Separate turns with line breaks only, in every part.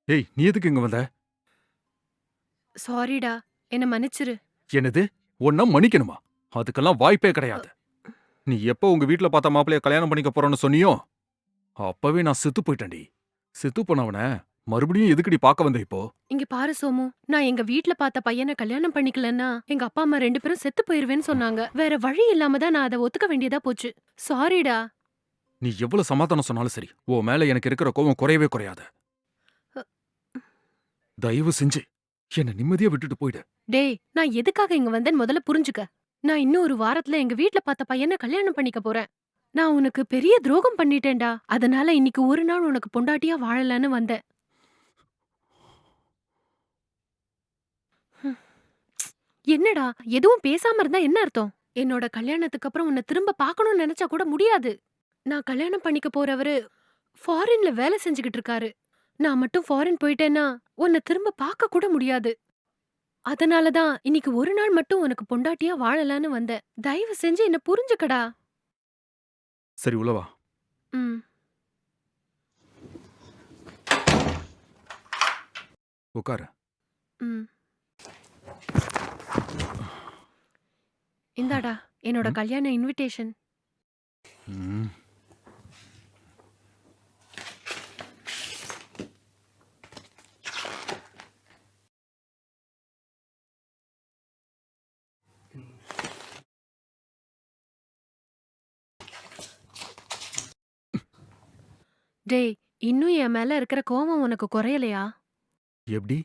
ஏய், நீ எதுக்கு இங்க வந்த?
சாரிடா. என்ன மன்னிச்சிரு.
என்னது? உன்ன மன்னிக்கணுமா? அதுக்கெல்லாம் வாய்ப்பே
அ
கிடையாது. நீ எப்போ உங்க வீட்ல பார்த்த மாப்பிளைய கல்யாணம் பண்ணிக்க போறேன்னு சொன்னியோ, அப்பவே நான் செத்து போயிட்டேன்டி. செத்து போனவன மறுபடியும் எதுக்குடி பார்க்க வந்த இப்போ?
இங்க பாரு சோமு, நான் எங்க வீட்ல பார்த்த பையன கல்யாணம் பண்ணிக்கலன்னா, எங்க அப்பா, அம்மா 2 பேரும் செத்து போயிருவேன்னு சொன்னாங்க. வேற வழி இல்லாம தான் நான் அத ஒத்துக்க வேண்டியதா போச்சு. சாரிடா.
நீ எவ்வளவு சமாதானம் சொன்னாலும் சரி, உன் மேல எனக்கு இருக்கிற கோவம் குறையவே குறையாது.
அ
தயவு செஞ்சு என்ன நிம்மதியா விட்டுட்டு போயிடு.
டேய், நான் எதுக்காக இங்க வந்தேன்னு முதல்ல புரிஞ்சுக்க. நான் இன்னும் ஒரு வாரத்துல எங்க வீட்ல பார்த்த பையன கல்யாணம் பண்ணிக்க போறேன். நான் உனக்கு பெரிய துரோகம் பண்ணிட்டேன்டா. அதனால இன்னைக்கு ஒரு நாள் உனக்கு பொண்டாட்டியா வாழலான்னு வந்தேன். ஹம். என்னடா, எதுவும் பேசாம இருந்தா என்ன அர்த்தம்? என்னோட கல்யாணத்துக்கு அப்புறம் உன்னை திரும்ப பார்க்கணும்னு நினைச்சா கூட முடியாது. நான் கல்யாணம் பண்ணிக்க போறவரு ஃபாரின்ல வேலை செஞ்சுகிட்டு இருக்காரு. நான் மட்டும் ஃபாரின் போயிட்டேன்னா உன்னை திரும்ப பார்க்க கூட முடியாது. அதனால தான் இன்னைக்கு ஒரு நாள் மட்டும் உனக்கு பொண்டாட்டியா வாழலான்னு வந்தேன். தயவு செஞ்சு என்ன புரிஞ்சுக்கடா.
சரி, உள்ள வா.
ம்.
உட்காரு.
ம். இந்தாடா என்னோட
ம்,
கல்யாண இன்விடேஷன்.
ம்.
டேய், இன்னும் என் மேல இருக்கிற கோவம் உனக்கு குறையலையா?
எப்படி?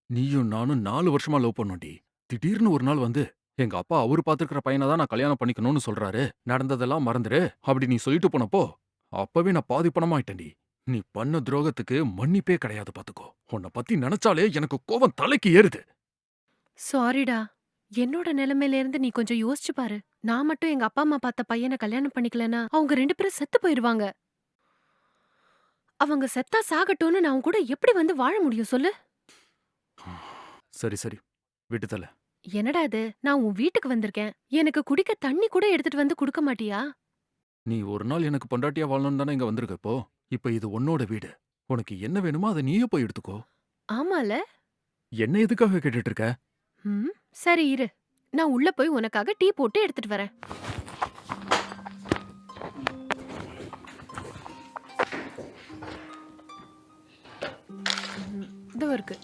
நீயும் நானும் 4 வருஷமா லவ் பண்ணோம்டி. திடீர்னு ஒரு நாள் வந்து, எங்க அப்பா அவரு பார்த்திருக்கிற பையன தான் நான் கல்யாணம் பண்ணிக்கணும்னு சொல்றாரு. நடந்ததெல்லாம் மறந்துரு. அப்படி நீ சொல்லிட்டு போனப்போ, அப்பவே நான் பாதி பணமா ஆயிட்டேன்டி. நீ பண்ண துரோகத்துக்கு மன்னிப்பே கிடையாது பாத்துக்கோ. உன்ன பத்தி நெனச்சாலே எனக்கு கோவம் தலைக்கு ஏறுது.
சாரிடா. என்னோட நிலைமையில இருந்து நீ கொஞ்சம் யோசிச்சு பாரு. நான் மட்டும் எங்க அப்பா, அம்மா பார்த்த பையன கல்யாணம் பண்ணிக்கலன்னா, அவங்க 2 பேரும் செத்து போயிருவாங்க. அவங்க செத்தா சாகட்டும்னு நான் உன் கூட எப்படி வந்து வாழ முடியும் சொல்லு?
சரி, சரி. விட்டு தள்ளு.
என்னடா இது? நான் உன் வீட்டுக்கு வந்திருக்கேன். எனக்கு குடிக்க தண்ணி கூட எடுத்துட்டு வந்து குடுக்க மாட்டியா?
நீ ஒரு நாள் எனக்கு பொண்டாட்டியா வாழணும்னு தானே இங்க வந்திருக்க இப்போ. இப்ப இது உன்னோட வீடு. உனக்கு என்ன வேணுமோ அத நீயே போய் எடுத்துக்கோ.
ஆமால?
என்ன எதுக்காக கேட்டுட்டு இருக்க?
ம். சரி இரு. நான் உள்ள போய் உனக்காக டீ போட்டு எடுத்துட்டு வரேன். இதோ இருக்கு.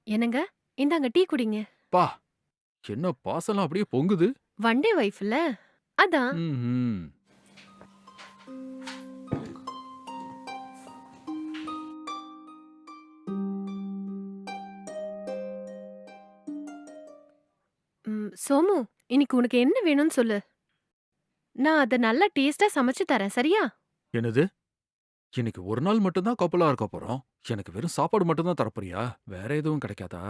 என்னங்க? இந்தாங்க டீ குடிங்க.
அப்பா! என்ன பாசம்லாம் அப்படியே பொங்குது.
ஒன் டே வைஃப்ல. அதான்.
ம்ஹ்ம்.
சோமு, இன்னைக்கு உனக்கு என்ன வேணும்னு சொல்லு. நான் அத நல்லா டேஸ்ட்டா சமைச்சு தரேன். சரியா?
என்னது? இன்னைக்கு ஒரு நாள் மட்டும் தான் கப்புலா இருக்க போறோம். எனக்கு வெறும் சாப்பாடு மட்டும் தான் தரப்போறியா? வேற எதுவும் கிடைக்காதா?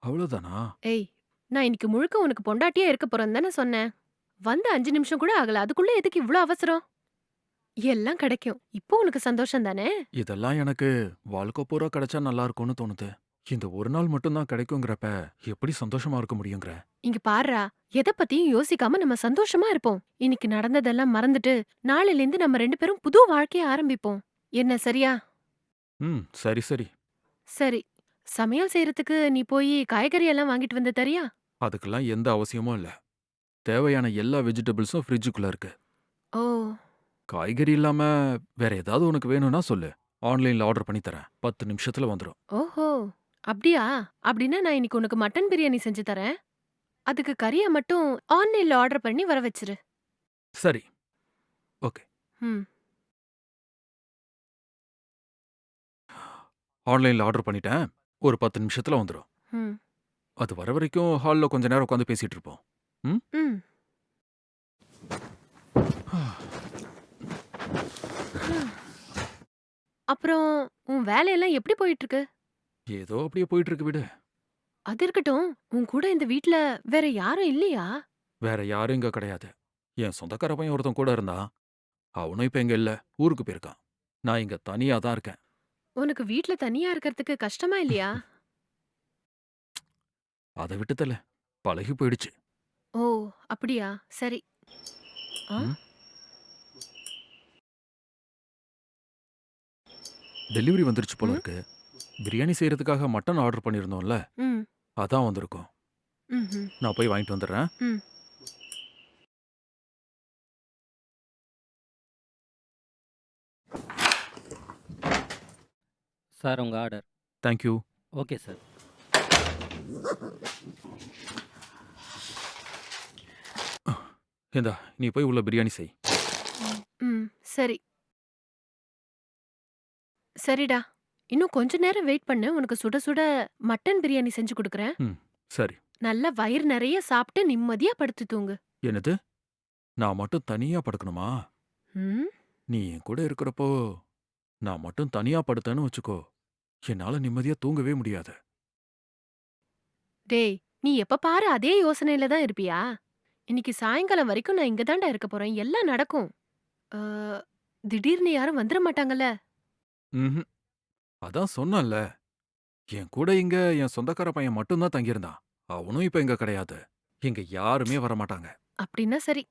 அவ்வளவுதானா?
ஏய், நான் இன்னைக்கு முழுக்க உனக்கு பொண்டாட்டியா இருக்க போறேன்னு தானே சொன்னேன். வந்து 5 நிமிஷம் கூட ஆகல. அதுக்குள்ள எதுக்கு இவ்ளோ அவசரம்? எல்லாம் கிடைக்கும். இப்போ உனக்கு சந்தோஷம் தானே?
இதெல்லாம் எனக்கு வாழ்க்கை பூரா கிடைச்சா நல்லா இருக்கும்னு தோணுது. இந்த ஒரு நாள் மட்டும் தான் கிடைக்குங்கிறப்ப எப்படி சந்தோஷமா இருக்க முடியுங்கிற?
இங்க பார்றா, எத பத்தியும் யோசிக்காம நம்ம சந்தோஷமா இருப்போம். இன்னைக்கு நடந்ததெல்லாம் மறந்துட்டு, நாளைலேந்து நம்ம 2 பேரும் புது வாழ்க்கைய ஆரம்பிப்போம். என்ன சரியா?
சரி, சரி.
சரி. சமையல் செய்றதுக்கு நீ போயி காய்கறி எல்லாம் வாங்கிட்டு வந்து தரியா?
அதுக்கெல்லாம் எந்த அவசியமும் இல்ல. தேவையான எல்லா வெஜிடபிள்ஸும் ஃப்ரிட்ஜுக்குள்ள இருக்கு.
ஓ!
காய்கறி இல்லாம வேற ஏதாவது உனக்கு வேணும்னா சொல்லு. ஆன்லைன்ல ஆர்டர் பண்ணி தரேன். 10 நிமிஷத்துல வந்துரும்.
ஓஹோ! அப்டியா? அப்டின்னா நான் இன்னைக்கு உனக்கு மட்டன் பிரியாணி செஞ்சு தரேன். அதுக்கு கறிய மட்டும் ஆன்லைன்ல ஆர்டர் பண்ணி வர வச்சுரு.
சரி. ஓகே.
ம்.
ஆன்லைன்ல ஆர்டர் பண்ணிட்டேன். ஒரு 10 நிமிஷத்துல வந்துரும்.
ம்.
அது வர வரைக்கும் ஹால்ல கொஞ்ச நேரம் உட்காந்து பேசிட்டு இருப்போம். ம்?
ம். அப்புறம் உன் வேலையெல்லாம் எப்படி போயிட்டு இருக்கு?
ஏதோ அப்படியே போயிட்டு இருக்கு விடு.
அது இருக்கட்டும், உன் கூட இந்த வீட்ல வேற யாரும் இல்லையா?
வேற யாரும் இங்க கிடையாது. என் சொந்தக்கார பையன் ஒருத்தன் கூட இருந்தான். அவனும் இப்ப இங்க இல்ல. ஊருக்கு போயிருக்கான். நான் இங்க தனியா தான் இருக்கேன்.
உனக்கு வீட்ல தனியா இருக்கறதுக்கு கஷ்டமா இல்லையா?
அத விட்டு தள்ளு. பழகி போயிடுச்சு.
ஓ! அப்படியா? சரி. ஆ?
ம். டெலிவரி வந்துருச்சு போல
ம்?
இருக்கு. பிரியாணி செய்யறதுக்காக மட்டன் ஆர்டர் பண்ணியிருந்தோம்ல.
ம்.
அதான் வந்திருக்கும்.
ம்ஹ்ம்.
நான் போய் வாங்கிட்டு வந்துடுறேன்.
ம்.
சார் உங்க order.
Thank you.
Okay sir.
இந்தா நீ போய் உள்ள பிரியாணி செய்.
ம். சரி. சரிடா. இன்னும் கொஞ்ச நேரம் வெயிட் பண்ணு. உனக்கு சுட சுட மட்டன் பிரியாணி செஞ்சு குடுக்குறேன்.
ம். சரி.
நல்லா வயிறு நெறைய சாப்ட்டு நிம்மதியா படுத்து தூங்கு.
என்னது? நான் மட்டும் தனியா படுக்கணுமா?
ம்?
நீ என் கூட இருக்கிறப்போ, நான் மட்டும் தனியா படுத்தேன்னு வச்சுக்கோ, என்னால நிம்மதியா தூங்கவே முடியாது.
டேய், நீ எப்ப பாரு அதே யோசனையில தான் இருப்பியா? இன்னைக்கு சாயங்காலம் வரைக்கும் நான் இங்க தான்டா இருக்க போறேன். எல்லாம் நடக்கும். அ திடீர்னு யாரும் வந்துர மாட்டாங்கல்ல?
ம்ஹ்ம். அதான் சொன்னேன்ல. என் கூட இங்க என் சொந்தக்கார பையன் மட்டும் தான் தங்கியிருந்தான். அவனும் இப்ப இங்க கிடையாது. இங்க யாருமே வரமாட்டாங்க.
அப்படின்னா சரி.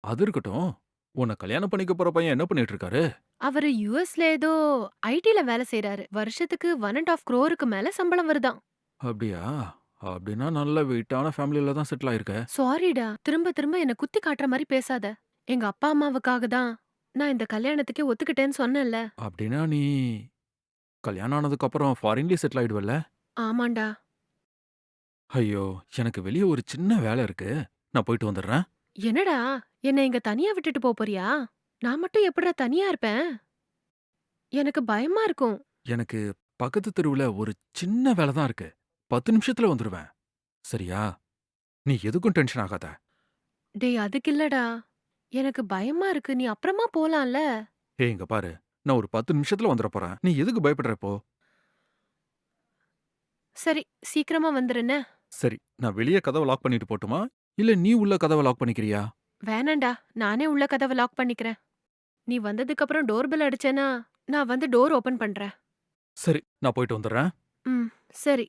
அது இருக்கட்டும். உன்ன கல்யாணம் பண்ணிக்க போற பையன் என்ன பண்ணிட்டு இருக்காரு?
அவரு யுஎஸ்ல ஏதோ ஐடில வேலை செய்றாரு. வருஷத்துக்கு 1 1/2 crore மேல சம்பளம் வருதாம்.
அப்படியா? அப்படின்னா நல்ல வெயிட்டான ஃபேமிலில தான் செட்டில் ஆயிருக்க.
சாரிடா. திரும்ப திரும்ப என்ன குத்தி காட்டுற மாரி பேசாத. எங்க அப்பா அம்மாவுக்காக தான் நான் இந்த கல்யாணத்துக்கே ஒத்துக்கிட்டேன்னு சொன்னேன்ல.
அப்படின்னா நீ கல்யாணம் ஆனதுக்கு அப்புறம் ஃபாரின்லயே செட்டில் ஆயிடுவல்ல?
ஆமாண்டா.
ஐயோ! எனக்கு வெளிய ஒரு சின்ன வேலை இருக்கு. நான் போயிட்டு வந்துடுறேன்.
என்னடா? என்ன இங்க தனியா விட்டுட்டு போறியா? நான் மட்டும் எப்புட்றா தனியா இருப்பேன்? எனக்கு பயமா இருக்கும்.
எனக்கு பக்கத்து தெருவுல ஒரு சின்ன வேலை தான் இருக்கு. 10 நிமிஷத்துல வந்துருவேன். சரியா? நீ எதுக்கும் டென்ஷன் ஆகாத.
டேய் அதுக்கு இல்லடா. எனக்கு பயமா இருக்கு. நீ அப்புறமா போலாம்ல.
ஏய் இங்க பாரு. நான் ஒரு 10 நிமிஷத்துல வந்துற போறேன். நீ எதுக்கு பயப்படுற இப்போ?
சரி, சீக்கிரமா வந்துரு என்ன?
சரி, நான் வெளிய கதவ லாக் பண்ணிட்டு போட்டுமா? இல்ல நீ உள்ள கதவ லாக் பண்ணிக்கிறியா?
வேணாம்டா. நானே உள்ள கதவ லாக் பண்ணிக்கிறேன். நீ வந்ததுக்கு அப்புறம் டோர் பெல் அடிச்சேனா, நான் வந்து டோர் ஓப்பன் பண்றேன்.
சரி, நான் போயிட்டு வந்துடுறேன்.
ம். சரி.